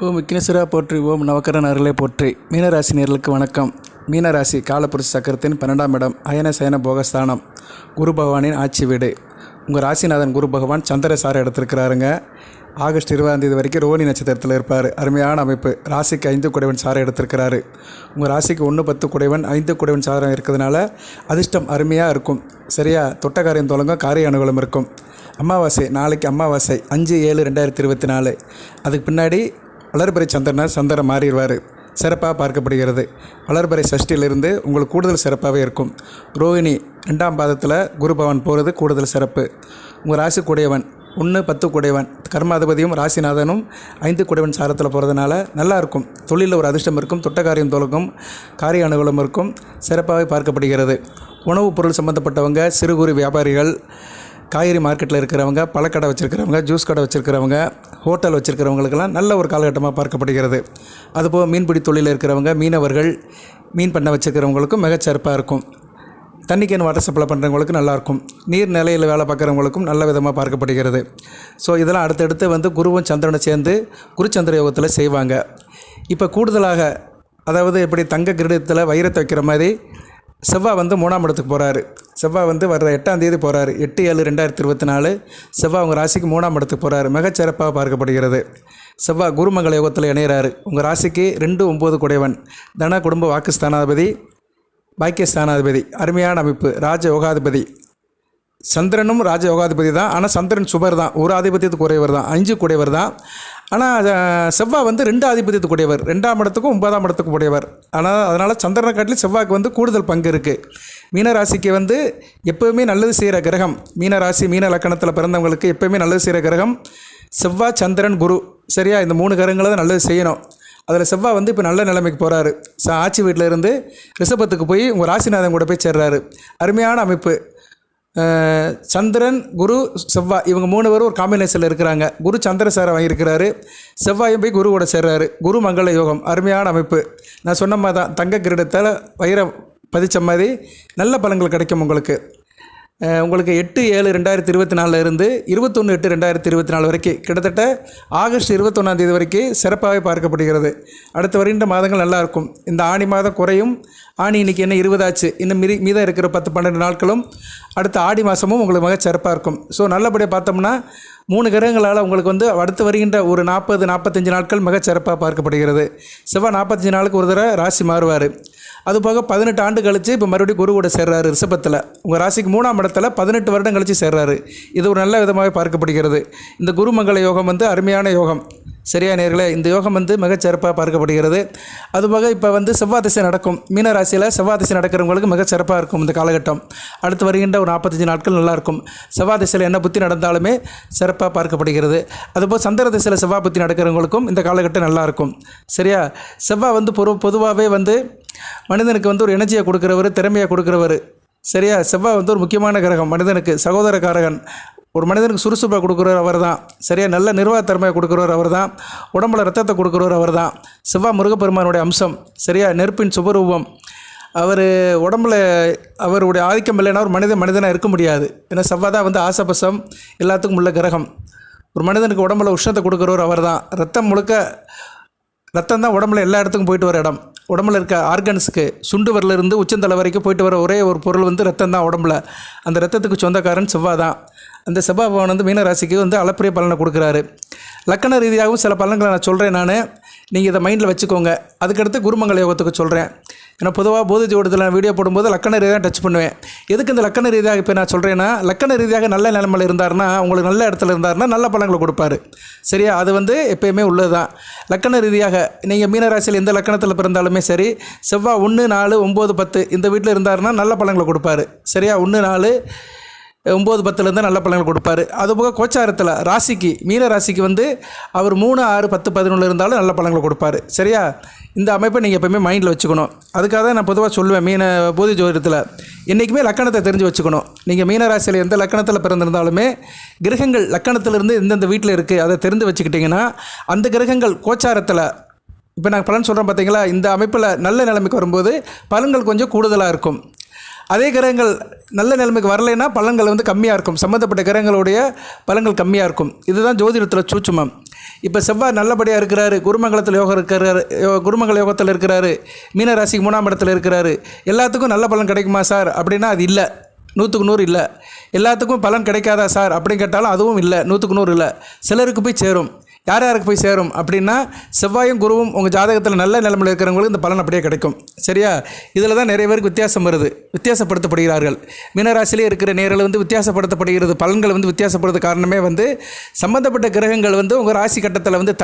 ஓம் விக்னேஸ்வரா போற்றி, ஓம் நவக்கரன் அருளை போற்றி. மீனராசி நேயர்களுக்கு வணக்கம். மீனராசி காலபுருஷ சக்கரத்தின் 12ஆம் இடம், அயன சயன போகஸ்தானம், குரு பகவானின் ஆட்சி வீடு. உங்கள் ராசிநாதன் குரு பகவான் சந்திர சாரம் எடுத்திருக்கிறாருங்க. ஆகஸ்ட் 20ஆம் தேதி வரைக்கும் ரோஹிணி நட்சத்திரத்தில் இருப்பார். அருமையான அமைப்பு. ராசிக்கு 5 குடைவன் சாரம் எடுத்திருக்கிறாரு. உங்கள் ராசிக்கு 1-10 குடைவன் 5 குடைவன் சாரம் இருக்கிறதுனால அதிர்ஷ்டம் அருமையாக இருக்கும். சரியா? தொட்ட காரியம் தொடங்கும், காரிய அனுகூலம் இருக்கும். அமாவாசை நாளைக்கு அமாவாசை 5/7/2024. அதுக்கு பின்னாடி வளர்பிறை சந்திரன் மாறிடுவார். சிறப்பாக பார்க்கப்படுகிறது. வளர்பிறை சஷ்டியிலிருந்து உங்களுக்கு கூடுதல் சிறப்பாகவே இருக்கும். ரோஹிணி 2ஆம் பாதத்தில் குரு பகவான் போகிறது கூடுதல் சிறப்பு. உங்கள் ராசி குடையவன் 1-10 குடைவன், கர்மாதிபதியும் ராசிநாதனும் 5 குடைவன் சாரத்தில் போகிறதுனால நல்லாயிருக்கும். தொழிலில் ஒரு அதிர்ஷ்டம் இருக்கும், தொட்ட காரியம் தொடங்கும், காரிய அனுகூலம் இருக்கும். சிறப்பாகவே பார்க்கப்படுகிறது. உணவுப் பொருள் சம்மந்தப்பட்டவங்க, சிறு குறு வியாபாரிகள், காய்கறி மார்க்கெட்டில் இருக்கிறவங்க, பழக்கடை வச்சுருக்கிறவங்க, ஜூஸ் கடை வச்சுருக்கிறவங்க, ஹோட்டல் வச்சுருக்கிறவங்களுக்கெல்லாம் நல்ல ஒரு காலகட்டமாக பார்க்கப்படுகிறது. அதுபோல் மீன்பிடி தொழிலில் இருக்கிறவங்க, மீனவர்கள், மீன் பண்ணை வச்சுருக்கிறவங்களுக்கும் மிகச்சிறப்பாக இருக்கும். தண்ணிக்கேன் வாட்டர் சப்ளை பண்ணுறவங்களுக்கு நல்லாயிருக்கும். நீர் நிலையில் வேலை பார்க்குறவங்களுக்கும் நல்ல விதமாக பார்க்கப்படுகிறது. ஸோ இதெல்லாம் அடுத்தடுத்து குருவும் சந்திரனை சேர்ந்து குருச்சந்திர யோகத்தில் செய்வாங்க. இப்போ கூடுதலாக அதாவது எப்படி தங்க கிரீடத்தில் வைரத்தை வைக்கிற மாதிரி செவ்வாய் 3ஆம் இடத்துக்கு போகிறாரு. செவ்வாய் வர்ற 8ஆம் தேதி போகிறாரு. 8/7/2024 செவ்வாய் உங்கள் ராசிக்கு 3ஆம் இடத்துக்கு போகிறாரு. மிகச்சிறப்பாக பார்க்கப்படுகிறது. செவ்வாய் குருமங்கள யோகத்தில் இணைகிறாரு. உங்கள் ராசிக்கு 2-9 குடைவன், தன குடும்ப வாக்குஸ்தானாதிபதி, பாக்கியஸ்தானாதிபதி. அருமையான அமைப்பு. ராஜ யோகாதிபதி. சந்திரனும் ராஜ யோகாதிபதி தான். ஆனால் சந்திரன் சுபர் தான், ஒரு ஆதிபத்தியத்துக்கு குறைவர் தான், 5 குடைவர் தான். ஆனால் செவ்வாய் 2 ஆதிபத்தியத்துக்கு உடையவர், 2ஆம் இடத்துக்கும் 9ஆம் இடத்துக்கும் உடையவர். அதனால் சந்திரனை காட்டிலும் செவ்வாய்க்கு கூடுதல் பங்கு இருக்குது. மீனராசிக்கு எப்போவுமே நல்லது செய்கிற கிரகம். மீனராசி மீன லக்கணத்தில் பிறந்தவங்களுக்கு எப்போவுமே நல்லது செய்கிற கிரகம் செவ்வாய், சந்திரன், குரு. சரியா? இந்த 3 கிரகங்களை தான் நல்லது செய்யணும். அதில் செவ்வாய் இப்போ நல்ல நிலைமைக்கு போகிறாரு. ஆட்சி வீட்டில் இருந்து ரிஷபத்துக்கு போய் உங்கள் ராசிநாதன் கூட போய் சேர்றாரு. அருமையான அமைப்பு. சந்திரன், குரு, செவ்வாய் இவங்க 3 பேரும் ஒரு காம்பினேஷனில் இருக்கிறாங்க. குரு சந்திர சாரம் வாங்கியிருக்கிறாரு. செவ்வாயும் போய் குரு கூட சேர்றாரு. குரு மங்கள யோகம். அருமையான அமைப்பு. நான் சொன்ன மாதிரி தான், தங்க கிரீடத்தில் வைரம் பதிச்ச மாதிரி நல்ல பலன்கள் கிடைக்கும் உங்களுக்கு. 8/7/2024 இருந்து 21/8/2024 வரைக்கும், கிட்டத்தட்ட ஆகஸ்ட் 21ஆம் தேதி வரைக்கும் சிறப்பாகவே பார்க்கப்படுகிறது. அடுத்த வருகின்ற மாதங்கள் நல்லாயிருக்கும். இந்த ஆணி மாதம் குறையும். ஆணி இன்றைக்கி என்ன 20 ஆச்சு. இன்னும் மீதம் இருக்கிற 10-12 நாட்களும் அடுத்த ஆடி மாதமும் உங்களுக்கு மிக சிறப்பாக இருக்கும். ஸோ நல்லபடியாக பார்த்தோம்னா 3 கிரகங்களால் உங்களுக்கு அடுத்து வருகின்ற ஒரு 40-45 நாட்கள் மிக சிறப்பாக பார்க்கப்படுகிறது. செவ்வாய் 45 நாளுக்கு ஒரு தடவை ராசி மாறுவார். அதுபோக 18 ஆண்டு கழித்து இப்போ மறுபடியும் குரு கூட சேர்றாரு ரிஷபத்தில். உங்கள் ராசிக்கு 3ஆம் இடத்துல 18 வருடம் கழித்து சேர்றாரு. இது ஒரு நல்ல விதமாக பார்க்கப்படுகிறது. இந்த குருமங்கள யோகம் அருமையான யோகம். சரியா நேர்களே? இந்த யோகம் மிகச்சிறப்பாக பார்க்கப்படுகிறது. அதுபோக இப்போ செவ்வாய் திசை நடக்கும். மீனராசியில் செவ்வாய் திசை நடக்கிறவங்களுக்கு மிகச்சிறப்பாக இருக்கும் இந்த காலகட்டம். அடுத்து வருகின்ற ஒரு 45 நாட்கள் நல்லாயிருக்கும். செவ்வாய் திசையில் என்ன புத்தி நடந்தாலுமே சிறப்பாக பார்க்கப்படுகிறது. அதுபோல் சந்திர திசையில் செவ்வாய் புத்தி நடக்கிறவங்களுக்கும் இந்த காலகட்டம் நல்லாயிருக்கும். சரியா? செவ்வாய் பொதுவாகவே மனிதனுக்கு ஒரு எனர்ஜியை கொடுக்குறவர், திறமையை கொடுக்குறவர். சரியா? செவ்வாய் ஒரு முக்கியமான கிரகம். மனிதனுக்கு சகோதரக்காரகன். ஒரு மனிதனுக்கு சுறுசுறுப்பாக கொடுக்குறவர் அவர் தான். சரியா? நல்ல நிர்வாக திறமையை கொடுக்குறவர் அவர் தான். உடம்புல ரத்தத்தை கொடுக்குறவர் அவர் தான். செவ்வாய் முருகப்பெருமானுடைய அம்சம். சரியா? நெருப்பின் சுபரூபம். அவர் உடம்புல அவருடைய ஆதிக்கம் இல்லைன்னா ஒரு மனிதனாக இருக்க முடியாது. ஏன்னா செவ்வாய் தான் ஆசபசம் எல்லாத்துக்கும் உள்ள கிரகம். ஒரு மனிதனுக்கு உடம்புல உஷ்ணத்தை கொடுக்குறவர் அவர் தான். ரத்தம் தான் உடம்புல எல்லா இடத்துக்கும் போயிட்டு வர இடம். உடம்புல இருக்க ஆர்கன்ஸுக்கு சுண்டு வரலிருந்து உச்சந்தலை வரைக்கும் போயிட்டு வர ஒரே ஒரு பொருள் ரத்தம் தான் உடம்புல. அந்த ரத்தத்துக்கு சொந்தக்காரன் செவ்வாய் தான். அந்த செவ்வாய் பகவான் மீனராசிக்கு அளப்பரிய பலனை கொடுக்குறாரு. லக்கண ரீதியாகவும் சில பலன்களை நான் சொல்கிறேன். நீங்கள் இதை மைண்டில் வச்சுக்கோங்க. அதுக்கடுத்து குருமங்கள யோகத்துக்கு சொல்கிறேன். ஏன்னா பொதுவாக போதை ஜோடத்தில் நான் வீடியோ போடும்போது லக்கண ரீதியாக டச் பண்ணுவேன். எதுக்கு இந்த லக்கண ரீதியாக இப்போ நான் சொல்கிறேன்னா, லக்கண ரீதியாக நல்ல நிலைமையில் இருந்தார்னா, உங்களுக்கு நல்ல இடத்துல இருந்தார்னா நல்ல பலன்களை கொடுப்பாரு. சரியா? அது எப்போயுமே உள்ளது தான். லக்கண ரீதியாக நீங்கள் மீனராசியில் எந்த லக்கணத்தில் பிறந்தாலுமே சரி, செவ்வாய் 1, 4, 9, 10 இந்த வீட்டில் இருந்தாருன்னா நல்ல பலன்களை கொடுப்பாரு. சரியா? 1, 4, 9, 10 நல்ல பலன்கள் கொடுப்பாரு. அதுபோக கோச்சாரத்தில் ராசிக்கு மீன ராசிக்கு அவர் 3, 6, 10, 11 இருந்தாலும் நல்ல பலன்களை கொடுப்பாரு. சரியா? இந்த அமைப்பை நீங்கள் எப்போயுமே மைண்டில் வச்சுக்கணும். அதுக்காக தான் நான் பொதுவாக சொல்லுவேன், போதி ஜோதிடத்தில் என்றைக்குமே லக்கணத்தை தெரிஞ்சு வச்சுக்கணும். நீங்கள் மீனராசியில் எந்த லக்கணத்தில் பிறந்திருந்தாலுமே கிரகங்கள் லக்கணத்திலிருந்து எந்தெந்த வீட்டில் இருக்குது அதை தெரிந்து வச்சுக்கிட்டிங்கன்னா அந்த கிரகங்கள் கோச்சாரத்தில் இப்போ நான் பலன் சொல்கிறேன் பார்த்தீங்களா, இந்த அமைப்பில் நல்ல நிலைமைக்கு வரும்போது பலன்கள் கொஞ்சம் கூடுதலாக இருக்கும். அதே கிரகங்கள் நல்ல நிலைமைக்கு வரலைன்னா பலன்கள் வந்து கம்மியாக இருக்கும். சம்மந்தப்பட்ட கிரகங்களுடைய பலன்கள் கம்மியாக இருக்கும். இதுதான் ஜோதிடத்தில் சூட்சுமம். இப்போ செவ்வாய் நல்லபடியாக இருக்கிறாரு, குருமங்கலத்தில் யோகம் இருக்கிறாரு, குருமங்கல யோகத்தில் இருக்கிறாரு, மீனராசிக்கு 3ஆம் இடத்துல இருக்கிறாரு, எல்லாத்துக்கும் நல்ல பலன் கிடைக்குமா சார் அப்படின்னா அது இல்லை, 100க்கு 100 இல்லை. எல்லாத்துக்கும் பலன் கிடைக்காதா சார் அப்படின்னு கேட்டாலும் அதுவும் இல்லை, 100க்கு 100 இல்லை. சிலருக்கு போய் சேரும். யார் யாருக்கு போய் சேரும் அப்படின்னா செவ்வாயும் குருவும் உங்கள் ஜாதகத்தில் நல்ல நிலைமையில் இருக்கிறவங்களுக்கு இந்த பலன் அப்படியே கிடைக்கும். சரியா? இதில் தான் நிறைய பேருக்கு வித்தியாசம் வருது, வித்தியாசப்படுத்தப்படுகிறார்கள். மீனராசிலே இருக்கிற நேரில் வந்து வித்தியாசப்படுத்தப்படுகிறது, பலன்கள் வந்து வித்தியாசப்படுறது காரணமே வந்து சம்மந்தப்பட்ட கிரகங்கள் வந்து உங்கள் ராசி கட்டத்தில் வந்து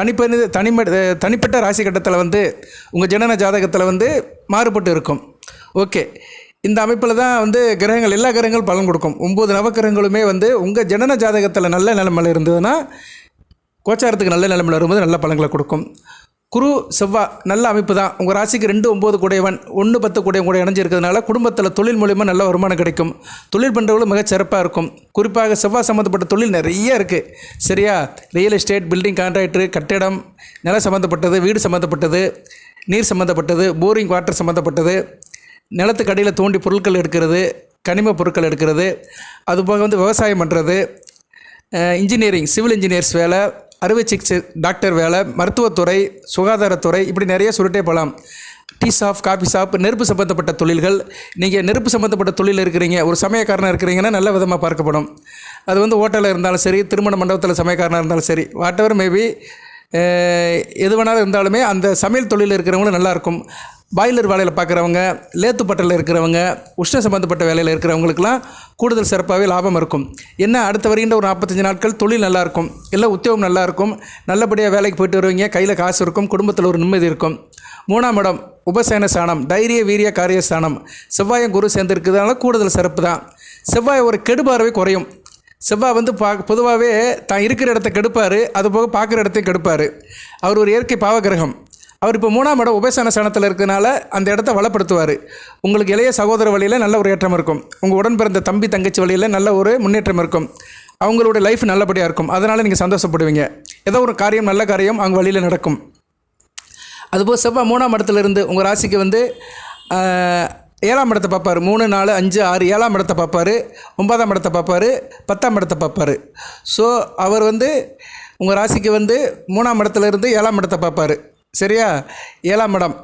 தனிப்பட்ட ராசி கட்டத்தில் வந்து உங்கள் ஜனன ஜாதகத்தில் வந்து மாறுபட்டு இருக்கும். ஓகே, இந்த அமைப்பில் தான் வந்து கிரகங்கள், எல்லா கிரகங்களும் பலன் கொடுக்கும். 9 நவக்கிரகங்களுமே வந்து உங்கள் ஜனன ஜாதகத்தில் நல்ல நிலைமையில் இருந்ததுன்னா கோச்சாரத்துக்கு நல்ல நிலைமையில் வரும்போது நல்ல பலன்களை கொடுக்கும். குரு செவ்வாய் நல்ல அமைப்பு தான். உங்கள் ராசிக்கு 2, 9 கூடையவன் 1, 10 கூடையவன் கூட இணைஞ்சிருக்கிறதுனால குடும்பத்தில் தொழில் மூலிமா நல்ல வருமானம் கிடைக்கும். தொழில் பண்ணுறவங்களும் மிகச் சிறப்பாக இருக்கும். குறிப்பாக செவ்வாய் சம்மந்தப்பட்ட தொழில் நிறைய இருக்குது. சரியா? ரியல் எஸ்டேட், பில்டிங் கான்ட்ராக்டரு, கட்டிடம், நிலம் சம்மந்தப்பட்டது, வீடு சம்மந்தப்பட்டது, நீர் சம்மந்தப்பட்டது, போரிங் வாட்டர் சம்மந்தப்பட்டது, நிலத்துக்கு அடியில் தோண்டி பொருட்கள் எடுக்கிறது, கனிம பொருட்கள் எடுக்கிறது, அதுபோக வந்து விவசாயம் பண்ணுறது, இன்ஜினியரிங், சிவில் இன்ஜினியர்ஸ் வேலை, அறுவை சிகிச்சை டாக்டர் வேலை, மருத்துவத்துறை, சுகாதாரத்துறை, இப்படி நிறைய சுருட்டே போகலாம். டீ ஷாப், காஃபி ஷாப், நெருப்பு சம்மந்தப்பட்ட தொழில்கள். நீங்கள் நெருப்பு சம்மந்தப்பட்ட தொழில் இருக்கிறீங்க, ஒரு சமயக்காரனாக இருக்கிறீங்கன்னா நல்ல விதமாக பார்க்கப்படும். அது வந்து ஹோட்டலில் இருந்தாலும் சரி, திருமண மண்டபத்தில் சமயக்காரனாக இருந்தாலும் சரி, வாட் எவர் மேபி எது வேணாலும் இருந்தாலுமே அந்த சமையல் தொழிலில் இருக்கிறவங்களும் நல்லாயிருக்கும். பாய்லர் வேலையில் பார்க்குறவங்க, லேத்துப்பட்டலில் இருக்கிறவங்க, உஷ்ண சம்மந்தப்பட்ட வேலையில் இருக்கிறவங்களுக்கெல்லாம் கூடுதல் சிறப்பாகவே லாபம் இருக்கும். என்ன அடுத்த வருகின்ற ஒரு 45 நாட்கள் தொழில் நல்லாயிருக்கும், எல்லாம் உத்தியோகம் நல்லாயிருக்கும், நல்லபடியாக வேலைக்கு போய்ட்டு வருவீங்க, கையில் காசு இருக்கும், குடும்பத்தில் ஒரு நிம்மதி இருக்கும். 3ஆம் இடம் உபசயன ஸ்தானம், தைரிய வீரிய காரியஸ்தானம். செவ்வாயும் குரு சேர்ந்துருக்கிறதுனால கூடுதல் சிறப்பு தான். செவ்வாய் ஒரு கெடுபார்வை குறையும். செவ்வாய் வந்து பொதுவாகவே தான் இருக்கிற இடத்த கெடுப்பார், அதுபோக பார்க்குற இடத்தையும் கெடுப்பார். அவர் ஒரு இயற்கை பாவகிரகம். அவர் இப்போ 3ஆம் இடம் உபசயன ஸ்தானத்தில் இருக்கிறனால அந்த இடத்த வளப்படுத்துவார். உங்களுக்கு இளைய சகோதர வழியில் நல்ல ஒரு ஏற்றம் இருக்கும். உங்கள் உடன் பிறந்த தம்பி தங்கச்சி வழியில் நல்ல ஒரு முன்னேற்றம் இருக்கும். அவங்களோட லைஃப் நல்லபடியாக இருக்கும். அதனால் நீங்கள் சந்தோஷப்படுவீங்க. ஏதோ ஒரு காரியம், நல்ல காரியம் அவங்க வழியில் நடக்கும். அதுபோல் செவ்வாய் 3ஆம் இடத்துலேருந்து உங்கள் ராசிக்கு வந்து 7ஆம் இடத்தை பார்ப்பார். 3, 4, 5, 6 7ஆம் இடத்தை பார்ப்பார், 9ஆம் இடத்தை பார்ப்பார், 10ஆம் இடத்தை பார்ப்பார். ஸோ அவர் வந்து உங்கள் ராசிக்கு வந்து 3ஆம் இடத்துலேருந்து 7ஆம் இடத்தை பார்ப்பார். சரியா? 7ஆம் இடம்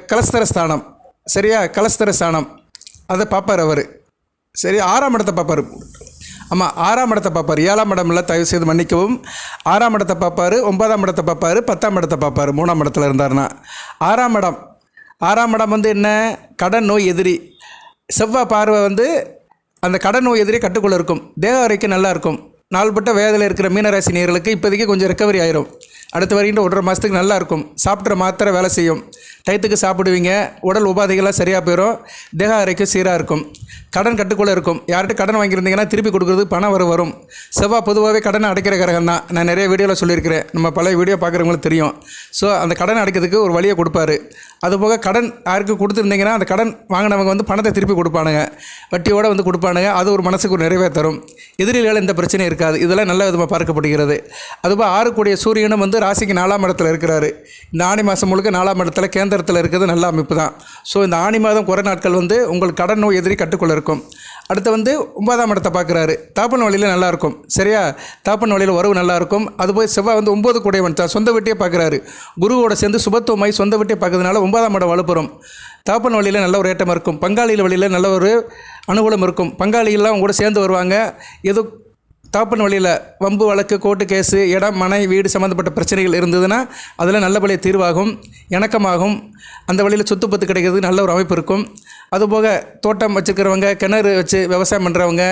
கலஸ்தர ஸ்தானம். சரியா? கலஸ்தர ஸ்தானம் அதை பார்ப்பார் அவர். சரி, 6ஆம் இடத்தை பார்ப்பார். ஆமாம், 6ஆம் இடத்தை பார்ப்பார். 7ஆம் இடம்ல தயவு செய்து மன்னிக்கவும். 6ஆம் இடத்தை பார்ப்பார், 9ஆம் இடத்தை பார்ப்பார், 10ஆம் இடத்தை பார்ப்பார். 3ஆம் இடத்துல இருந்தார்னா 6ஆம் இடம் வந்து என்ன? கடன் நோய் எதிரி. செவ்வாய் பார்வை வந்து அந்த கடன் நோய் எதிரி கட்டுக்குள்ளே இருக்கும். தேக ஆரோக்கியம் நல்லா இருக்கும். நாள்பட்ட வேதனையில் இருக்கிற மீனராசி நேயர்களுக்கு இப்போதைக்கு கொஞ்சம் ரெக்கவரி ஆயிரும். அடுத்து வருகின்ற 1.5 மாதத்துக்கு நல்லா இருக்கும். சாப்பிட்ற மாத்திரை வேலை செய்யும், டயத்துக்கு சாப்பிடுவீங்க, உடல் உபாதைகள்லாம் சரியாக போயிடும், தேக ஆரோக்கியம் சீராக இருக்கும், கடன் கட்டுக்குள்ளே இருக்கும். யார்கிட்ட கடன் வாங்கியிருந்தீங்கன்னா திருப்பி கொடுக்குறதுக்கு பணம் வரும். செவ்வாய் பொதுவாகவே கடனை அடைக்கிற கிரகம் தான். நான் நிறைய வீடியோவில் சொல்லியிருக்கிறேன், நம்ம பழைய வீடியோ பார்க்குறவங்களுக்கு தெரியும். ஸோ அந்த கடன் அடைக்கிறதுக்கு ஒரு வழியை கொடுப்பாரு. அதுபோக கடன் யாருக்கு கொடுத்துருந்தீங்கன்னா அந்த கடன் வாங்கினவங்க வந்து பணத்தை திருப்பி கொடுப்பானுங்க, வட்டியோடு வந்து கொடுப்பானுங்க. அது ஒரு மனசுக்கு ஒரு நிறைவே தரும். எதிரிகளால் எந்த பிரச்சனையும் இருக்காது. இதெல்லாம் நல்ல விதமாக பார்க்கப்படுகிறது. அதுபோல் 6 கூடிய சூரியனும் வந்து ராசிக்கு 4ஆம் இடத்துல இருக்கிறாரு. இந்த ஆணி மாதம் முழுக்க 4ஆம் இடத்துல கேந்திரத்தில் இருக்கிறது நல்ல அமைப்பு தான். ஸோ இந்த ஆணி மாதம் குறை நாட்கள் வந்து உங்கள் கடன் நோய் எதிரி கட்டுக்குள்ளே இருக்கும். அடுத்து வந்து 9ஆம் இடத்தை பார்க்குறாரு. தாப்பன் வழியில் நல்லாயிருக்கும். சரியா? தாப்பன் வழியில் உறவு நல்லாயிருக்கும். அதுபோய் செவ்வாய் வந்து 9 கூடையவன் தான் சொந்த வீட்டையே பார்க்குறாரு. குருவோட சேர்ந்து சுபத்துவமாய் சொந்த வீட்டையே பார்க்கறதுனால 9ஆம் இடம் வலுப்பெறும். தாப்பன் வழியில் நல்ல ஒரு ஏற்றம் இருக்கும். பங்காளிகள் வழியில் நல்ல ஒரு அனுகூலம் இருக்கும். பங்காளிகள்லாம் அவங்க கூட சேர்ந்து வருவாங்க. ஏதோ தாப்பன் வழியில் வம்பு வழக்கு, கோர்ட்டு கேஸு, இடம், மனை, வீடு சம்மந்தப்பட்ட பிரச்சனைகள் இருந்ததுன்னா அதில் நல்லபடியாக தீர்வாகும், இணக்கமாகும். அந்த வழியில் சொத்து பத்து கிடைக்கிறதுக்கு நல்ல ஒரு அமைப்பு இருக்கும். அதுபோக தோட்டம் வச்சுருக்கிறவங்க, கிணறு வச்சு விவசாயம் பண்ணுறவங்க,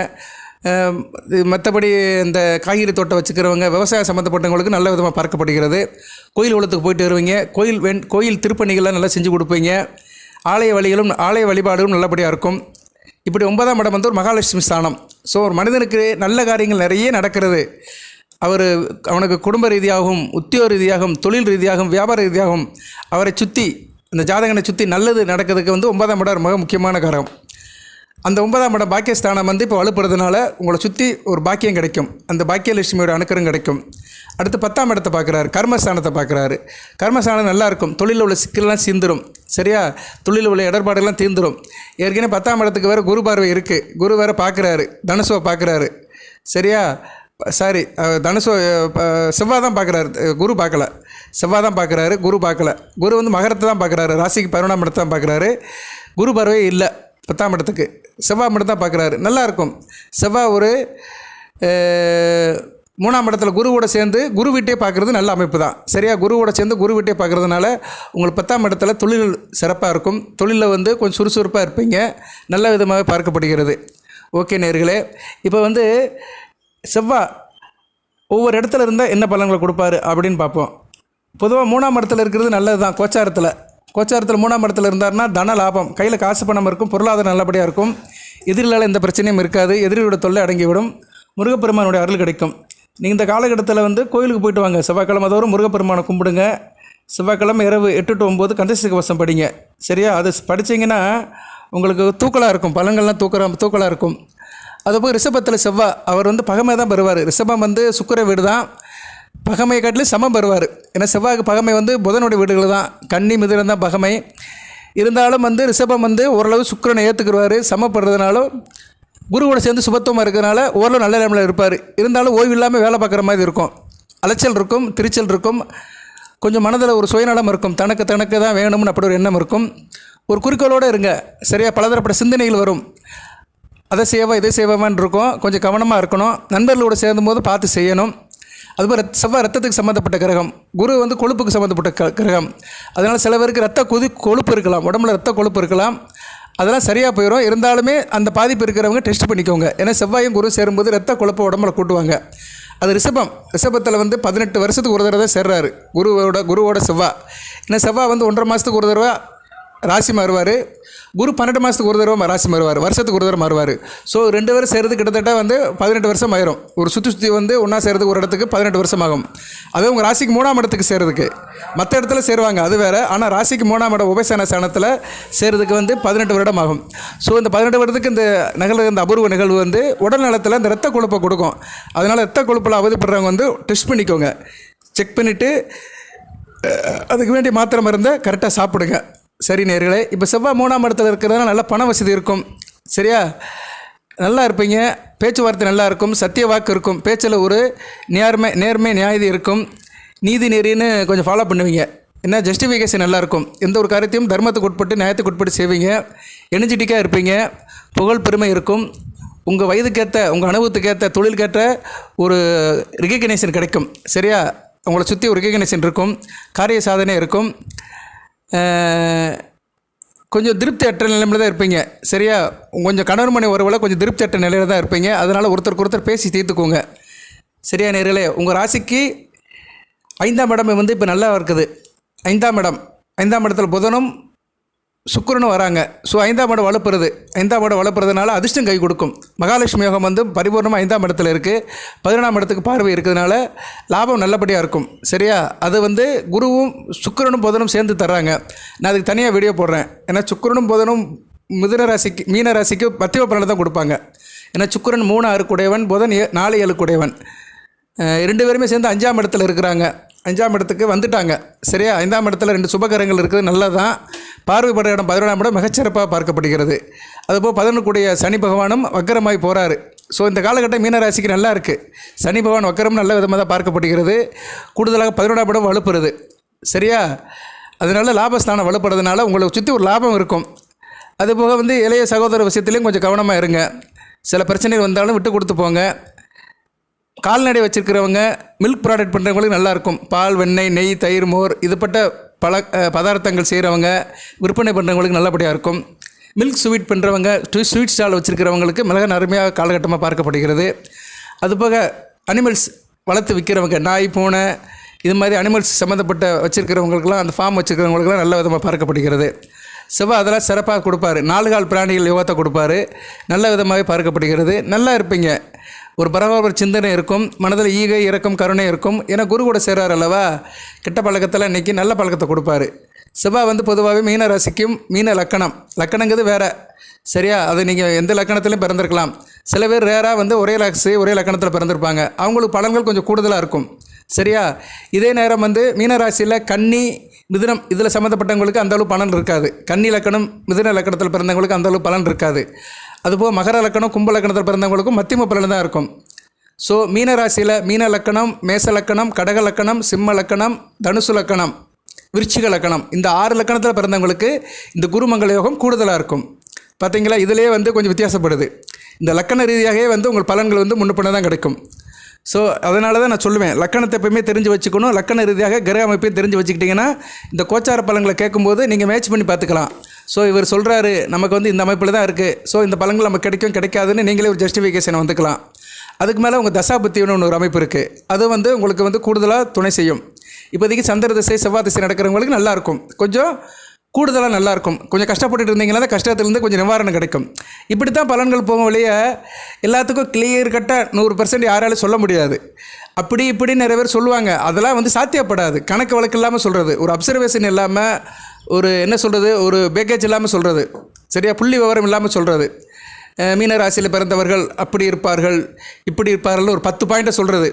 மற்றபடி இந்த காய்கறி தோட்டம் வச்சுக்கிறவங்க, விவசாயம் சம்மந்தப்பட்டவங்களுக்கு நல்ல விதமாக பார்க்கப்படுகிறது. கோயில் உலகத்துக்கு போயிட்டு வருவீங்க. கோயில் திருப்பணிகள்லாம் நல்லா செஞ்சு கொடுப்பீங்க. ஆலய வழிபாடுகளும் நல்லபடியாக இருக்கும். இப்படி 9ஆம் இடம் வந்து ஒரு மகாலட்சுமி ஸ்தானம். ஸோ ஒரு மனிதனுக்கு நல்ல காரியங்கள் நிறைய நடக்கிறது. அவனுக்கு குடும்ப ரீதியாகவும், உத்தியோக ரீதியாகவும், தொழில் ரீதியாகவும், வியாபார ரீதியாகவும் அவரை சுற்றி, அந்த ஜாதகனை சுற்றி நல்லது நடக்கிறதுக்கு வந்து 9ஆம் இடம் மிக முக்கியமான காரணம். அந்த 9ஆம் இடம் பாக்கியஸ்தானம் வந்து இப்போ வலுப்படுறதுனால உங்களை சுற்றி ஒரு பாக்கியம் கிடைக்கும். அந்த பாக்கியலட்சுமியோட அனுக்கிரம் கிடைக்கும். அடுத்து 10ஆம் இடத்தை பார்க்குறாரு, கர்மஸ்தானத்தை பார்க்குறாரு. கர்மஸ்தானம் நல்லாயிருக்கும், தொழிலில் உள்ள சிக்கல்லாம் தீர்ந்துடும். சரியா, தொழிலில் உள்ள இடர்பாடுகள்லாம் தீர்ந்துடும். ஏற்கனவே 10ஆம் இடத்துக்கு வேறு குரு பார்வை இருக்குது, குரு வேறு பார்க்குறாரு, தனுசுவை பார்க்குறாரு. சரியா, சாரி, தனுசு செவ்வாய் தான் பார்க்குறாரு, குரு பார்க்கல. செவ்வாய் தான் பார்க்குறாரு, குரு பார்க்கல. குரு வந்து மகரத்தை தான் பார்க்குறாரு, ராசிக்கு 11ஆம் இடத்தை தான் பார்க்குறாரு. குரு பார்வை இல்லை 10ஆம் இடத்துக்கு, செவ்வாய் மட்டும் தான் பார்க்குறாரு. நல்லாயிருக்கும். செவ்வாய் ஒரு 3ஆம் இடத்துல குருவோட சேர்ந்து குரு வீட்டே பார்க்குறது நல்ல அமைப்பு தான். சரியா, குருவோட சேர்ந்து குரு வீட்டே பார்க்குறதுனால உங்களுக்கு 10ஆம் இடத்துல தொழில் சிறப்பாக இருக்கும். தொழிலில் வந்து கொஞ்சம் சுறுசுறுப்பாக இருப்பீங்க, நல்ல விதமாக பார்க்கப்படுகிறது. ஓகே நேயர்களே, இப்போ வந்து செவ்வாய் ஒவ்வொரு இடத்துல இருந்தால் என்ன பலன்களை கொடுப்பாரு அப்படின்னு பார்ப்போம். பொதுவாக 3ஆம் இடத்துல இருக்கிறது நல்லது தான். கோச்சாரத்தில் 3ஆம் இடத்துல இருந்தார்னா தன லாபம், கையில் காசு பணம் இருக்கும், பொருளாதாரம் நல்லபடியாக இருக்கும், எதிரிகளால் எந்த பிரச்சனையும் இருக்காது, எதிரியோட தொல்லை அடங்கிவிடும், முருகப்பெருமானுடைய அருள் கிடைக்கும். நீங்கள் இந்த காலகட்டத்தில் வந்து கோயிலுக்கு போயிட்டு வாங்க, செவ்வாய்க்கிழமை தோறும் முருகப்பெருமானை கும்பிடுங்க. செவ்வாய்க்கிழமை இரவு 8 to 9 கந்தசஷ்டி கவசம் படிங்க. சரியா, அது படித்தீங்கன்னா உங்களுக்கு தூக்கலாக இருக்கும், பலன்கள்லாம் தூக்கலாக இருக்கும். அதுபோல் ரிஷபத்தில் செவ்வாய் அவர் வந்து பகமை தான் பெறுவார். ரிஷபம் வந்து சுக்கிர வீடு தான், பகமையை காட்டிலும் சமம் பெறுவார். ஏன்னா செவ்வாய்க்கு பகமை வந்து புதனுடைய வீடுகள் தான், கன்னி மிதுனம் தான் பகமை. இருந்தாலும் வந்து ரிஷபம் வந்து ஓரளவு சுக்கிரனை ஏற்றுக்குருவார், சமப்படுறதுனாலும் குருவோட சேர்ந்து சுபத்துவமாக இருக்கிறதுனால ஓரளவு நல்ல நிலைமையில் இருப்பார். இருந்தாலும் ஓய்வு இல்லாமல் வேலை பார்க்குற மாதிரி இருக்கும், அலைச்சல் இருக்கும், திருச்சல் இருக்கும், கொஞ்சம் மனதில் ஒரு சுயநலம் இருக்கும், தனக்கு தான் வேணும்னு அப்படி ஒரு எண்ணம் இருக்கும். ஒரு குறிக்கோளோடு இருங்க. சரியா, பலதரப்பட்ட சிந்தனைகள் வரும், அதை செய்வா இதை செய்வான்னு இருக்கும், கொஞ்சம் கவனமாக இருக்கணும். நண்பர்களோடு சேர்ந்தும்போது பார்த்து செய்யணும். அதுபோல் செவ்வாய் ரத்தத்துக்கு சம்மந்தப்பட்ட கிரகம், குரு வந்து கொழுப்புக்கு சம்மந்தப்பட்ட கிரகம். அதனால் சில பேருக்கு கொழுப்பு இருக்கலாம், உடம்புல ரத்த கொழுப்பு இருக்கலாம், அதெல்லாம் சரியாக போயிடும். இருந்தாலுமே அந்த பாதிப்பு இருக்கிறவங்க டெஸ்ட் பண்ணிக்கோங்க. ஏன்னா செவ்வாயும் குரு சேரும்போது ரத்த கொழுப்பை உடம்புல கூட்டுவாங்க. அது ரிஷபத்தில் வந்து 18 வருஷத்துக்கு ஒரு தடவை தான் சேர்றாரு குருவோட செவ்வாய். ஏன்னா செவ்வாய் வந்து 1.5 மாதத்துக்கு ஒரு தடவை ராசி மாறுவார், குரு 12 மாதத்துக்கு ஒரு தடவை ராசி மாறுவார், வருஷத்துக்கு ஒரு தடவை மாறுவார். ஸோ 2 பேரும் சேர்றது கிட்டத்தட்ட வந்து 18 வருஷம் ஆயிரும். ஒரு சுற்றி வந்து ஒன்றா சேர்றதுக்கு ஒரு இடத்துக்கு 18 வருஷம் ஆகும். அதே உங்கள் ராசிக்கு 3ஆம் இடத்துக்கு சேர்றதுக்கு மற்ற இடத்துல சேருவாங்க, அது வேறு. ஆனால் ராசிக்கு 3ஆம் இடம் உபயஸ்தான ஸ்தானத்தில் சேர்றதுக்கு வந்து 18 வருடம் ஆகும். ஸோ இந்த 18 வருடத்துக்கு இந்த அபூர்வ நிகழ்வு வந்து உடல் நலத்தில் இந்த ரத்த கொழுப்பை கொடுக்கும். அதனால் ரத்த கொழுப்பில் அவதிப்படுறவங்க வந்து டெஸ்ட் பண்ணிக்கோங்க, செக் பண்ணிவிட்டு அதுக்கு வேண்டிய மாத்திரை மருந்தை கரெக்டாக சாப்பிடுங்க. சரி நேயர்களே, இப்போ செவ்வாய் 3ஆம் இடத்துல இருக்கிறதுனால நல்ல பண வசதி இருக்கும். சரியா, நல்லா இருப்பீங்க, பேச்சுவார்த்தை நல்லா இருக்கும், சத்திய வாக்கு இருக்கும், பேச்சில் ஒரு நேர்மை நியாயதி இருக்கும், நீதி நெறின்னு கொஞ்சம் ஃபாலோ பண்ணுவீங்க. என்ன ஜஸ்டிஃபிகேஷன் நல்லாயிருக்கும், எந்த ஒரு காரியத்தையும் தர்மத்துக்கு உட்பட்டு நியாயத்துக்கு உட்பட்டு செய்வீங்க, எனர்ஜெட்டிக்காக இருப்பீங்க, புகழ் பெருமை இருக்கும், உங்கள் வயதுக்கேற்ற உங்கள் அனுபவத்துக்கேற்ற தொழிலுக்கேற்ற ஒரு ரெகக்னேஷன் கிடைக்கும். சரியா, உங்களை சுற்றி ஒரு ரெகக்னேஷன் இருக்கும், காரிய சாதனை இருக்கும், கொஞ்சம் திருப்தி அற்ற நிலைமையில் தான் இருப்பீங்க. சரியா, கொஞ்சம் கணவன் மனை உறவில் கொஞ்சம் திருப்தி அற்ற நிலையில் தான் இருப்பீங்க. அதனால் ஒருத்தருக்கு ஒருத்தர் பேசி தீர்த்துக்கோங்க. சரியா நேயர்களே, உங்கள் ராசிக்கு 5ஆம் இடம் வந்து இப்போ நல்லா இருக்குது. 5ஆம் இடத்துல புதனும் சுக்கிரனும் வராங்க. ஸோ 5ஆம் இடம் வலுப்புறது, 5ஆம் இடம் வலுப்புறதுனால அதிர்ஷ்டம் கை கொடுக்கும். மகாலட்சுமி யோகம் வந்து பரிபூர்ணமாக 5ஆம் இடத்துல இருக்குது, 11ஆம் இடத்துக்கு பார்வை இருக்கிறதுனால லாபம் நல்லபடியாக இருக்கும். சரியா, அது வந்து குருவும் சுக்கிரனும் புதனும் சேர்ந்து தர்றாங்க. நான் அதுக்கு தனியாக வீடியோ போடுறேன். ஏன்னா சுக்கிரனும் புதனும் மீன ராசிக்கு மத்திய பலனை தான் கொடுப்பாங்க. ஏன்னா சுக்கிரன் 3 6 குடையவன், புதன் 4 7 குடையவன். 2 பேருமே சேர்ந்து 5ஆம் இடத்துல இருக்கிறாங்க, 5ஆம் இடத்துக்கு வந்துட்டாங்க. சரியா, 5ஆம் இடத்துல 2 சுபகரங்கள் இருக்குது, நல்லது தான். பார்வைப்பட இடம் 11ஆம் இடம் மிகச்சிறப்பாக பார்க்கப்படுகிறது. அதுபோல் 11 கூடிய சனி பகவானும் வக்கரமாகி போகிறாரு. ஸோ இந்த காலகட்டம் மீனராசிக்கு நல்லா இருக்குது. சனி பகவான் வக்கரம் நல்ல விதமாக தான் பார்க்கப்படுகிறது. கூடுதலாக 11ஆம் இடம் வலுப்புறது. சரியா, அதனால லாபஸ்தானம் வலுப்படுறதுனால உங்களை சுற்றி ஒரு லாபம் இருக்கும். அதுபோக வந்து இளைய சகோதர விஷயத்துலேயும் கொஞ்சம் கவனமாக இருங்க. சில பிரச்சனைகள் வந்தாலும் விட்டு கொடுத்து போங்க. கால்நடை வச்சுருக்கிறவங்க, மில்க் ப்ராடக்ட் பண்ணுறவங்களுக்கு நல்லாயிருக்கும். பால், வெண்ணெய், நெய், தயிர், மோர் இதுபட்ட பல பதார்த்தங்கள் செய்கிறவங்க, விற்பனை பண்ணுறவங்களுக்கு நல்லபடியாக இருக்கும். மில்க் ஸ்வீட் பண்ணுறவங்க, ஸ்வீட் ஸ்டால் வச்சுருக்கிறவங்களுக்கு மிளக அருமையாக காலகட்டமாக பார்க்கப்படுகிறது. அதுபோக அனிமல்ஸ் வளர்த்து விற்கிறவங்க, நாய், பூனை இது மாதிரி அனிமல்ஸ் சம்மந்தப்பட்ட வச்சுருக்கிறவங்களுக்குலாம், அந்த ஃபார்ம் வச்சுருக்கிறவங்களுக்குலாம் நல்ல விதமாக பார்க்கப்படுகிறது. செவ்வாய் அதெல்லாம் சிறப்பாக கொடுப்பாரு. 4 கால் பிராணிகள் யோகத்தை கொடுப்பாரு, நல்ல விதமாகவே பார்க்கப்படுகிறது. நல்லா இருப்பீங்க, ஒரு பரபர சிந்தனை இருக்கும், மனதில் ஈகை, இரக்கம், கருணை இருக்கும். ஏன்னா குரு கூட சேரார் அல்லவா, கெட்ட பழக்கத்தில் இன்றைக்கி நல்ல பழக்கத்தை கொடுப்பாரு. செவ்வாய் வந்து பொதுவாகவே மீன ராசிக்கும் மீன லக்கணங்கிறது வேறு. சரியா, அது நீங்கள் எந்த லக்கணத்துலையும் பிறந்திருக்கலாம். சில பேர் ரேராக வந்து ஒரே ராசி ஒரே லக்கணத்தில் பிறந்திருப்பாங்க, அவங்களுக்கு பலன்கள் கொஞ்சம் கூடுதலாக இருக்கும். சரியா? இதே நேரம் வந்து மீனராசியில் கன்னி மிதுனம் இதில் சம்மந்தப்பட்டவங்களுக்கு அந்தளவு பலன் இருக்காது. கன்னி லக்கணம் மிதுன லக்கணத்தில் பிறந்தவங்களுக்கு அந்தளவு பலன் இருக்காது. அதுபோல் மகர லக்கணம் கும்ப லக்கணத்தில் பிறந்தவங்களுக்கும் மத்தியம பலன் தான் இருக்கும். ஸோ மீனராசியில் மீன லக்கணம், மேச லக்கணம், கடக லக்கணம், சிம்ம லக்கணம், தனுசு லக்கணம், விருச்சிக லக்கணம் இந்த 6 லக்கணத்தில் பிறந்தவங்களுக்கு இந்த குருமங்கள யோகம் கூடுதலாக இருக்கும். பார்த்தீங்களா? இதிலே வந்து கொஞ்சம் வித்தியாசப்படுது. இந்த லக்கண ரீதியாகவே வந்து உங்கள் பலன்கள் வந்து முன்ன தான் கிடைக்கும். ஸோ அதனால தான் நான் சொல்லுவேன், லக்கணத்தை எப்பயுமே தெரிஞ்சு வச்சுக்கணும். லக்கண ரீதியாக கிரக அமைப்பையும் தெரிஞ்சு வச்சுக்கிட்டிங்கன்னா இந்த கோச்சார பலன்களை கேட்கும்போது நீங்கள் மேட்ச் பண்ணி பார்த்துக்கலாம். ஸோ இவர் சொல்கிறாரு நமக்கு வந்து இந்த அமைப்பில் தான் இருக்குது, ஸோ இந்த பலன்கள் நமக்கு கிடைக்கும் கிடைக்காதுன்னு நீங்களே ஒரு ஜஸ்டிஃபிகேஷனை வந்துக்கலாம். அதுக்கு மேலே உங்கள் தசாபுத்தின்னு ஒரு அமைப்பு இருக்குது, அது வந்து உங்களுக்கு வந்து கூடுதலாக துணை செய்யும். இப்போதைக்கு சந்திர திசை செவ்வாய் திசை நடக்கிறவங்களுக்கு நல்லாயிருக்கும், கொஞ்சம் கூடுதலாக நல்லாயிருக்கும். கொஞ்சம் கஷ்டப்பட்டுட்டு இருந்தீங்கன்னா தான் கஷ்டத்துலேருந்து கொஞ்சம் நிவாரணம் கிடைக்கும். இப்படி தான் பலன்கள் போகும் வழியே எல்லாத்துக்கும் கிளியர் கட்டாக 100% யாராலும் சொல்ல முடியாது. அப்படி இப்படி நிறைய பேர் சொல்லுவாங்க, அதெல்லாம் வந்து சாத்தியப்படாது. கணக்கு வழக்கு இல்லாமல் சொல்கிறது, ஒரு அப்சர்வேஷன் இல்லாமல், ஒரு என்ன சொல்கிறது, ஒரு பேக்கேஜ் இல்லாமல் சொல்கிறது, சரியா, புள்ளி விவரம் இல்லாமல் சொல்கிறது. மீனராசியில் பிறந்தவர்கள் அப்படி இருப்பார்கள் இப்படி இருப்பார்கள் ஒரு 10 பாயிண்ட்டை சொல்கிறது.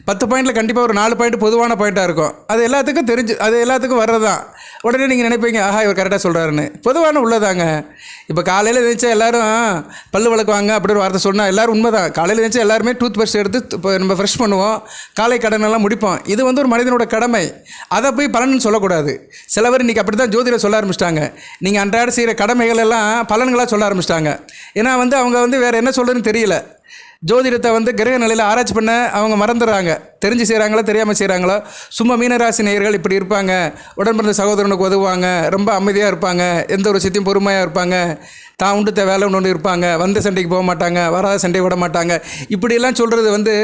10 பாயிண்டில் கண்டிப்பாக ஒரு 4 பாயிண்ட் பொதுவான பாயிண்ட்டாக இருக்கும். அது எல்லாத்துக்கும் தெரிஞ்சு, அது எல்லாத்துக்கும் வர்றது தான். உடனே நீங்கள் நினைப்பீங்க, ஆஹா இவர் கரெக்டாக சொல்கிறாருன்னு. பொதுவான உள்ளதாங்க. இப்போ காலையில் நினச்சா எல்லோரும் பல்லு வளர்க்குவாங்க அப்படின்னு வார்த்தை சொன்னால் எல்லோரும் உண்மை தான். காலையில் நினச்சா எல்லாருமே டூத் பிரஷ் எடுத்து இப்போ நம்ம ஃப்ரெஷ் பண்ணுவோம், காலை கடனெல்லாம் முடிப்போம். இது வந்து ஒரு மனிதனோட கடமை. அதை போய் பலன்னு சொல்லக்கூடாது. சில பேர் இன்றைக்கி அப்படி தான் ஜோதிடர் சொல்ல ஆரம்பிச்சிட்டாங்க. நீங்கள் அன்றாட செய்கிற கடமைகள் எல்லாம் பலன்களாக சொல்ல ஆரம்பிச்சிட்டாங்க. ஏன்னா வந்து அவங்க வந்து வேறு என்ன சொல்கிறதுன்னு தெரியல. ஜோதிடத்தை வந்து கிரக நிலையில் ஆராய்ச்சி பண்ண அவங்க மறந்துடுறாங்க. தெரிஞ்சு செய்கிறாங்களோ தெரியாமல் செய்கிறாங்களோ. சும்மா மீனராசி நேயர்கள் இப்படி இருப்பாங்க, உடன் பிறந்த சகோதரனுக்கு உதவுவாங்க, ரொம்ப அமைதியாக இருப்பாங்க, எந்த ஒரு விஷயத்தையும் பொறுமையாக இருப்பாங்க, தான் உண்டு வேலை ஒன்று இருப்பாங்க, வந்த சண்டைக்கு போக மாட்டாங்க, வராத சண்டை விட மாட்டாங்க. இப்படியெல்லாம் சொல்கிறது வந்து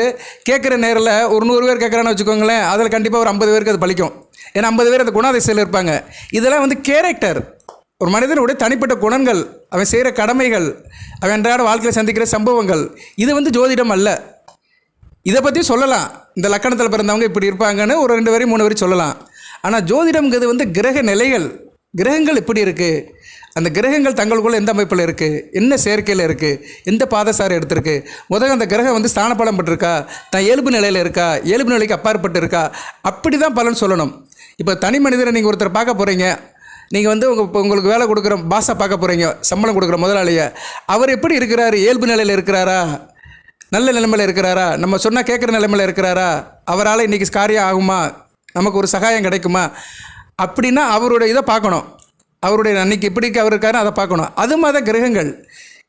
கேட்குற நேரில் ஒரு 100 பேர் கேட்குறான்னு வச்சுக்கோங்களேன், அதில் கண்டிப்பாக ஒரு 50 பேருக்கு அது பலிக்கும். ஏன்னா 50 பேர் அந்த குணாதிசையில் இருப்பாங்க. இதெல்லாம் வந்து கேரக்டர், ஒரு மனிதனுடைய தனிப்பட்ட குணங்கள், அவன் செய்கிற கடமைகள், அவன் அன்றாட வாழ்க்கையில் சந்திக்கிற சம்பவங்கள். இது வந்து ஜோதிடம் அல்ல. இதை பற்றி சொல்லலாம், இந்த லக்கணத்தில் பிறந்தவங்க இப்படி இருப்பாங்கன்னு ஒரு 2 வரி 3 வரி சொல்லலாம். ஆனால் ஜோதிடம்ங்கிறது வந்து கிரக நிலைகள், கிரகங்கள் எப்படி இருக்குது, அந்த கிரகங்கள் தங்களுக்குள்ளே எந்த அமைப்பில் இருக்குது, என்ன சேர்க்கையில் இருக்குது, எந்த பாதசாரம் எடுத்திருக்கு, முதல்ல அந்த கிரகம் வந்து ஸ்தான பலம் பட்டிருக்கா, தான் இயல்பு நிலையில் இருக்கா, இயல்பு நிலைக்கு அப்பாற்பட்டு இருக்கா, அப்படி தான் பலன் சொல்லணும். இப்போ தனி மனிதரை நீங்கள் ஒருத்தர் பார்க்க போகிறீங்க, நீங்கள் வந்து உங்களுக்கு வேலை கொடுக்குற பாஸை பார்க்க போகிறீங்க, சம்பளம் கொடுக்குற முதலாளியை, அவர் எப்படி இருக்கிறாரு, இயல்பு நிலையில் இருக்கிறாரா, நல்ல நிலைமையில் இருக்கிறாரா, நம்ம சொன்னால் கேட்குற நிலைமையில் இருக்கிறாரா, அவரால் இன்றைக்கி காரியம் ஆகுமா, நமக்கு ஒரு சகாயம் கிடைக்குமா, அப்படின்னா அவருடைய இதை பார்க்கணும். அவருடைய அன்றைக்கி எப்படி அவர் இருக்காருன்னு அதை பார்க்கணும். அது மாதிரி தான் கிரகங்கள்.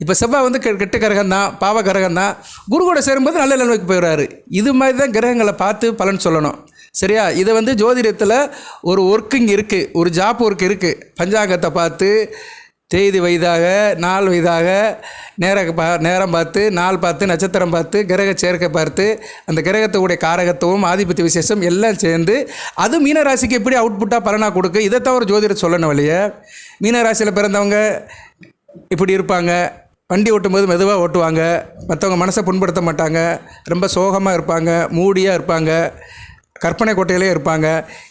இப்போ செவ்வாய் வந்து கெட்ட கிரகம் தான், பாவ கிரகம் தான், குரு கூட சேரும்போது நல்ல நிலைமைக்கு போயிடுறாரு. இது மாதிரி தான் கிரகங்களை பார்த்து பலன் சொல்லணும். சரியா? இதை வந்து ஜோதிடத்தில் ஒரு ஒர்க்கிங் இருக்குது, ஒரு ஜாப் ஒர்க் இருக்குது. பஞ்சாங்கத்தை பார்த்து, தேதி வயதாக, நாள் வயதாக, நேரம் பார்த்து, நாள் பார்த்து, நட்சத்திரம் பார்த்து, கிரக சேர்க்கை பார்த்து, அந்த கிரகத்துடைய காரகத்துவம், ஆதிபத்திய விசேஷம் எல்லாம் சேர்ந்து அது மீனராசிக்கு எப்படி அவுட்புட்டாக பலனாக கொடுக்கு. இதைத்தான் ஒரு ஜோதிடர் சொல்லணும். வழியே மீனராசியில் பிறந்தவங்க இப்படி இருப்பாங்க, வண்டி ஓட்டும்போது மெதுவாக ஓட்டுவாங்க, மற்றவங்க மனசை புண்படுத்த மாட்டாங்க, ரொம்ப சோகமாக இருப்பாங்க, மூடியாக இருப்பாங்க, கற்பனை கோட்டையிலே இருப்பாங்க.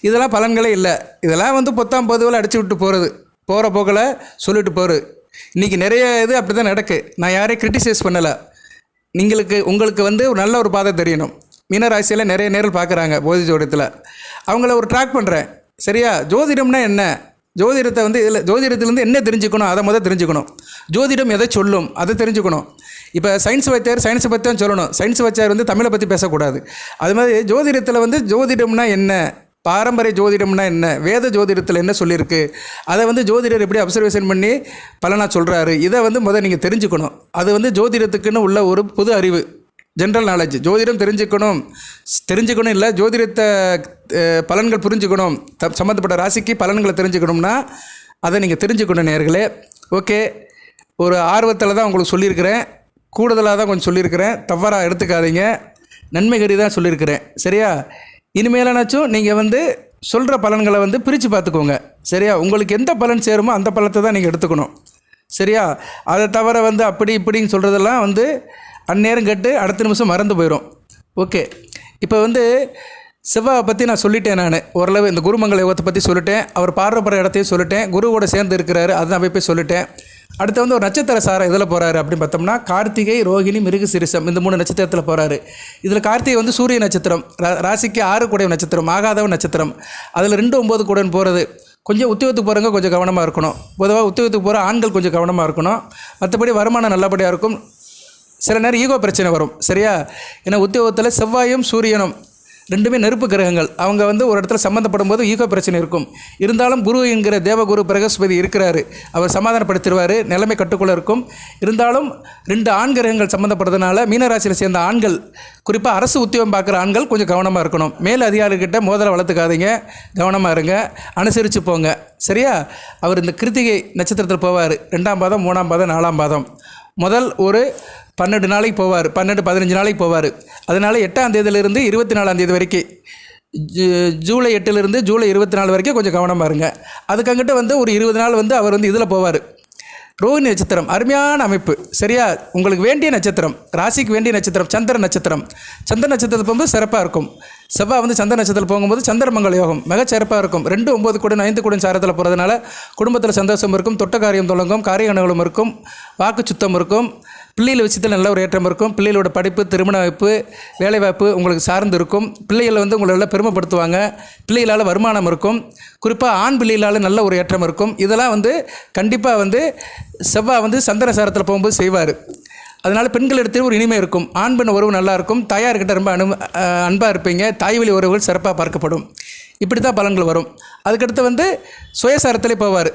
இதெல்லாம் பலன்களே இல்லை. இதெல்லாம் வந்து பொத்தாம் பொதுவில் அடிச்சு விட்டு போகிறது, போகிற போக்கில் சொல்லிட்டு போகிறது. இன்றைக்கி நிறைய இது அப்படி தான் நடக்கு. நான் யாரையும் கிரிட்டிசைஸ் பண்ணலை. உங்களுக்கு வந்து ஒரு நல்ல ஒரு பாதை தெரியணும். மீனராசியில் நிறைய நேரில் பார்க்குறாங்க போதி ஜோதிடத்தில், அவங்கள ஒரு ட்ராக் பண்ணுறேன். சரியா? ஜோதிடம்னா என்ன, ஜோதிடத்தை வந்து இதில் ஜோதிடத்துலேருந்து என்ன தெரிஞ்சுக்கணும், அதை முதல் தெரிஞ்சுக்கணும். ஜோதிடம் எதை சொல்லும் அதை தெரிஞ்சுக்கணும். இப்போ சயின்ஸ் வைத்தார் சயின்ஸை பற்றி தான் சொல்லணும், சயின்ஸ் வச்சார் வந்து தமிழை பற்றி பேசக்கூடாது. அது மாதிரி ஜோதிடத்தில் வந்து ஜோதிடம்னா என்ன, பாரம்பரிய ஜோதிடம்னா என்ன, வேத ஜோதிடத்தில் என்ன சொல்லியிருக்கு, அதை வந்து ஜோதிடர் எப்படி அப்சர்வேஷன் பண்ணி பலனாக சொல்கிறாரு, இதை வந்து முதல் நீங்கள் தெரிஞ்சுக்கணும். அது வந்து ஜோதிடத்துக்குன்னு உள்ள ஒரு புது அறிவு, ஜென்ரல் நாலேஜ். ஜோதிடம் தெரிஞ்சுக்கணும் இல்லை, ஜோதிடத்தை பலன்கள் புரிஞ்சுக்கணும், சம்மந்தப்பட்ட ராசிக்கு பலன்களை தெரிஞ்சுக்கணும்னா அதை நீங்கள் தெரிஞ்சுக்கணும் நேயர்களே. ஓகே, ஒரு ஆர்வத்தில் தான் உங்களுக்கு சொல்லியிருக்கிறேன், கூடுதலாக தான் கொஞ்சம் சொல்லியிருக்கிறேன், தவறாக எடுத்துக்காதீங்க, நன்மை கறி தான் சொல்லியிருக்கிறேன். சரியா? இனிமேலானாச்சும் நீங்கள் வந்து சொல்கிற பலன்களை வந்து பிரித்து பார்த்துக்கோங்க. சரியா? உங்களுக்கு எந்த பலன் சேருமோ அந்த பலத்தை தான் நீங்கள் எடுத்துக்கணும். சரியா? அதை தவிர வந்து அப்படி இப்படின்னு சொல்கிறதெல்லாம் வந்து அந்நேரம் கேட்டு அடுத்த நிமிஷம் மறந்து போயிடும். ஓகே, இப்போ வந்து செவ்வாயை பற்றி நான் சொல்லிட்டேன். நான் ஓரளவு இந்த குருமங்கள யோகத்தை பற்றி சொல்லிட்டேன், அவர் பார்வைப்படுற இடத்தையும் சொல்லிட்டேன், குருவோட சேர்ந்து இருக்கிறாரு அது அமைப்பை சொல்லிட்டேன். அடுத்து வந்து ஒரு நட்சத்திர சாரம் இதில் போகிறாரு அப்படின்னு பார்த்தோம்னா கார்த்திகை, ரோகிணி, மிருகசீரிஷம் இந்த 3 நட்சத்திரத்தில் போகிறாரு. இதில் கார்த்திகை வந்து சூரிய நட்சத்திரம், ராசிக்கு 6 கூடிய நட்சத்திரம், ஆகாதவ நட்சத்திரம். அதில் 2 9 கூடன் போகிறது. கொஞ்சம் உத்தியோகத்துக்கு போகிறவங்க கொஞ்சம் கவனமாக இருக்கணும். பொதுவாக உத்தியோகத்துக்கு போகிற ஆண்கள் கொஞ்சம் கவனமாக இருக்கணும். மற்றபடி வருமானம் நல்லபடியாக இருக்கும். சில நேரம் ஈகோ பிரச்சனை வரும். சரியா? ஏன்னா உத்தியோகத்தில் செவ்வாயும் சூரியனும் 2மே நெருப்பு கிரகங்கள். அவங்க வந்து ஒரு இடத்துல சம்மந்தப்படும் போது ஈகோ பிரச்சனை இருக்கும். இருந்தாலும் குரு என்கிற தேவகுரு பிரகஸ்பதி இருக்கிறாரு. அவர் சமாதானப்படுத்திடுவார், நிலைமை கட்டுக்குள்ளே இருக்கும். இருந்தாலும் 2 ஆண் கிரகங்கள் சம்மந்தப்படுறதுனால மீனராசியில் சேர்ந்த ஆண்கள், குறிப்பாக அரசு உத்தியோகம் பார்க்குற ஆண்கள் கொஞ்சம் கவனமாக இருக்கணும். மேல் அதிகாரிகிட்ட மோதலை வளர்த்துக்காதீங்க, கவனமாக இருங்க, அனுசரித்து போங்க. சரியா? அவர் இந்த கிருத்திகை நட்சத்திரத்தில் போவார். 2ஆம் பாதம், 3ஆம் பாதம், 4ஆம் பாதம். முதல் ஒரு 12 நாளைக்கு போவார், 12-15 நாளைக்கு போவார். அதனால் 8ஆம் தேதியிலிருந்து 24ஆம் தேதி வரைக்கும், ஜூலை 8லிருந்து ஜூலை 24 வரைக்கும் கொஞ்சம் கவனமாக இருங்க. அதுக்கங்கிட்ட வந்து ஒரு 20 நாள் வந்து அவர் வந்து இதில் போவார். ரோகிணி நட்சத்திரம் அருமையான அமைப்பு. சரியா? உங்களுக்கு வேண்டிய நட்சத்திரம், ராசிக்கு வேண்டிய நட்சத்திரம் சந்திர நட்சத்திரம். சந்திர நட்சத்திரத்தில் போகும்போது சிறப்பாக இருக்கும். செவ்வாய் வந்து சந்திர நட்சத்திரத்தில் போகும்போது சந்திரமங்கல யோகம் மிகச்சிறப்பாக இருக்கும். 2 9 கூட 5 கூட சாரத்தில் போகிறதுனால குடும்பத்தில் சந்தோஷம் இருக்கும், தொட்ட காரியம் தொடங்கும், காரிய அனுகூலம் இருக்கும், வாக்கு சுத்தம் இருக்கும், பிள்ளைகள் விஷயத்தில் நல்ல ஒரு ஏற்றம் இருக்கும். பிள்ளைகளோட படிப்பு, திருமண வாய்ப்பு, வேலைவாய்ப்பு உங்களுக்கு சார்ந்து இருக்கும். பிள்ளைகளை வந்து உங்களை எல்லாம் பெருமைப்படுத்துவாங்க. பிள்ளைகளால் வருமானம் இருக்கும். குறிப்பாக ஆண் பிள்ளைகளால் நல்ல ஒரு ஏற்றம் இருக்கும். இதெல்லாம் வந்து கண்டிப்பாக வந்து செவ்வாய் வந்து சந்திர சாரத்தில் போகும்போது செய்வார். அதனால் பெண்கள் இடத்துல ஒரு இனிமை இருக்கும். ஆண் பெண் உறவு நல்லாயிருக்கும். தாயார்கிட்ட ரொம்ப அன்பாக இருப்பீங்க. தாய் வழி உறவுகள் சிறப்பாக பார்க்கப்படும். இப்படி தான் பலன்கள் வரும். அதுக்கடுத்து வந்து சுயசாரத்திலே போவார்.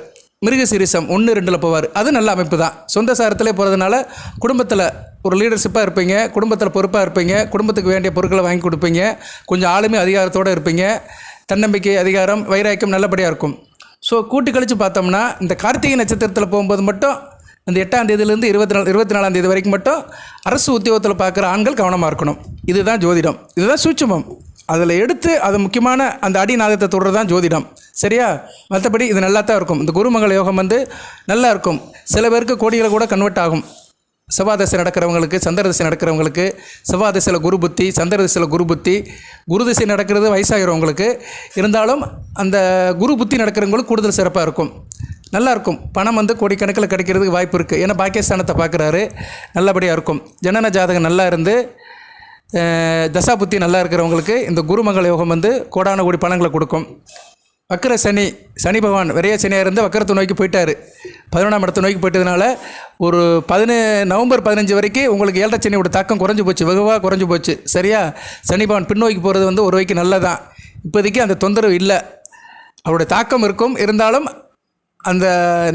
மிருகசீரிஷம் 1 2ல் போவார். அது நல்ல அமைப்பு தான். சொந்த சாரத்திலே போகிறதுனால குடும்பத்தில் ஒரு லீடர்ஷிப்பாக இருப்பீங்க, குடும்பத்தில் பொறுப்பாக இருப்பீங்க, குடும்பத்துக்கு வேண்டிய பொருட்களை வாங்கி கொடுப்பீங்க, கொஞ்சம் ஆளுமை அதிகாரத்தோடு இருப்பீங்க, தன்னம்பிக்கை, அதிகாரம், வைராக்கியம் நல்லபடியாக இருக்கும். ஸோ கூட்டி கழித்து பார்த்தோம்னா இந்த கார்த்திகை நட்சத்திரத்தில் போகும்போது மட்டும் இந்த 8ஆம் தேதியிலேருந்து 24ஆம் தேதி வரைக்கும் மட்டும் அரசு உத்தியோகத்தில் பார்க்குற ஆண்கள் கவனமாக இருக்கணும். இதுதான் ஜோதிடம், இதுதான் சூட்சுமம். அதில் எடுத்து அது முக்கியமான அந்த அடிநாதத்தை தொடர்றது தான் ஜோதிடம். சரியா? மற்றபடி இது நல்லா தான் இருக்கும். இந்த குருமங்கள யோகம் வந்து நல்லா இருக்கும். சில பேருக்கு கோடிகளை கூட கன்வெர்ட் ஆகும். செவ்வாய் தசை நடக்கிறவங்களுக்கு, சந்திர தசை நடக்கிறவங்களுக்கு, செவ்வாய் தசையில் குரு புத்தி, சந்திர தசையில் குரு புத்தி, குரு திசை நடக்கிறது வயசாகிறவங்களுக்கு. இருந்தாலும் அந்த குரு புத்தி நடக்கிறவங்களுக்கு கூடுதல் சிறப்பாக இருக்கும். நல்லாயிருக்கும். பணம் வந்து கோடிக்கணக்கில் கிடைக்கிறதுக்கு வாய்ப்பு இருக்குது. ஏன்னா பாக்கியஸ்தானத்தை பார்க்குறாரு, நல்லபடியாக இருக்கும். ஜனன ஜாதகம் நல்லா இருந்து தசா புத்தி நல்லா இருக்கிறவங்களுக்கு இந்த குருமங்கள யோகம் வந்து கோடான கோடி பணங்களை கொடுக்கும். வக்கர சனி, சனி பகவான் விரைய சனியாக இருந்து வக்கரத்தை நோக்கி போயிட்டார். 11ஆம் இடத்தை நோக்கி போயிட்டதுனால ஒரு நவம்பர் 15 வரைக்கும் உங்களுக்கு 7.5 சனியோட தாக்கம் குறைஞ்சி போச்சு, வெகுவாக குறைஞ்சி போச்சு. சரியா? சனி பகவான் பின்னோக்கி போகிறது வந்து ஒரு வரைக்கும் நல்லதான். இப்போதைக்கு அந்த தொந்தரவு இல்லை. அவருடைய தாக்கம் இருக்கும், இருந்தாலும் அந்த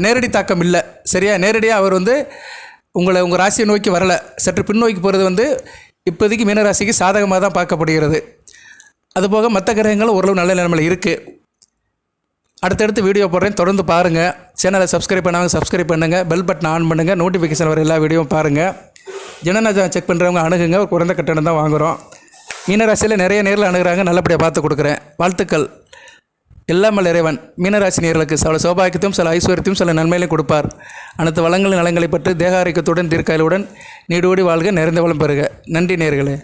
நேரடி தாக்கம் இல்லை. சரியா? நேரடியாக அவர் வந்து உங்கள் ராசியை நோக்கி வரலை. சற்று பின்னோக்கி போகிறது வந்து இப்போதைக்கு மீனராசிக்கு சாதகமாக தான் பார்க்கப்படுகிறது. அதுபோக மற்ற கிரகங்களும் ஓரளவு நல்ல நிலைமையில் இருக்குது. அடுத்தடுத்து வீடியோ போடுறேன், தொடர்ந்து பாருங்கள். சேனலை சப்ஸ்கிரைப் பண்ணாங்க சப்ஸ்கிரைப் பண்ணுங்கள், பெல் பட்டன் ஆன் பண்ணுங்கள், நோட்டிஃபிகேஷன் வர எல்லா வீடியோவும் பாருங்கள். ஜனநாயகம் செக் பண்ணுறவங்க அணுகுங்க, ஒரு குறைந்த கட்டணம் தான் வாங்குகிறோம். மீனராசியில் நிறைய நேரில் அணுகிறாங்க, நல்லபடியாக பார்த்து கொடுக்குறேன். வாழ்த்துக்கள். எல்லாமல் இறைவன் மீனராசி நேர்களுக்கு சில சௌபாகியத்தையும் சில ஐஸ்வர்யத்தையும் சில நன்மைகளையும் கொடுப்பார். அனைத்து வளங்களின் நலங்களை பற்றி தேக ஆரோக்கியத்துடன் தீர்க்காயலுடன் நீடோடி வாழ்க, நிறைந்த வளம் பெறுக. நன்றி நேர்களே.